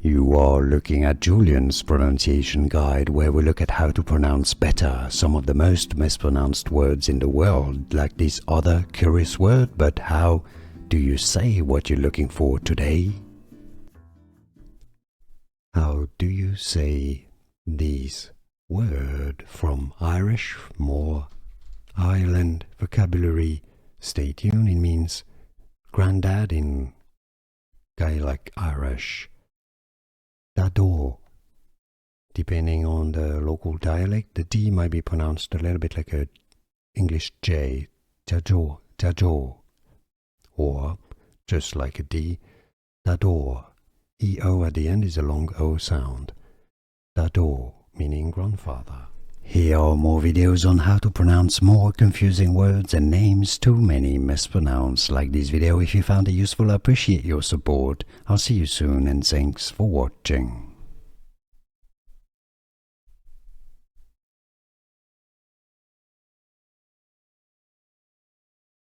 You are looking at Julian's pronunciation guide, where we look at how to pronounce better some of the most mispronounced words in the world, like this other curious word. But how do you say what you're looking for today? How do you say this word from Irish, more Ireland vocabulary? Stay tuned. It means granddad in Gaelic Irish. Daideo. Depending on the local dialect, the D might be pronounced a little bit like a English J, Daideo, Daideo, or just like a D, Daideo. EO at the end is a long O sound. Daideo, meaning grandfather. Here are more videos on how to pronounce more confusing words and names too many mispronounced. Like this video if you found it useful. I appreciate your support. I'll see you soon and thanks for watching.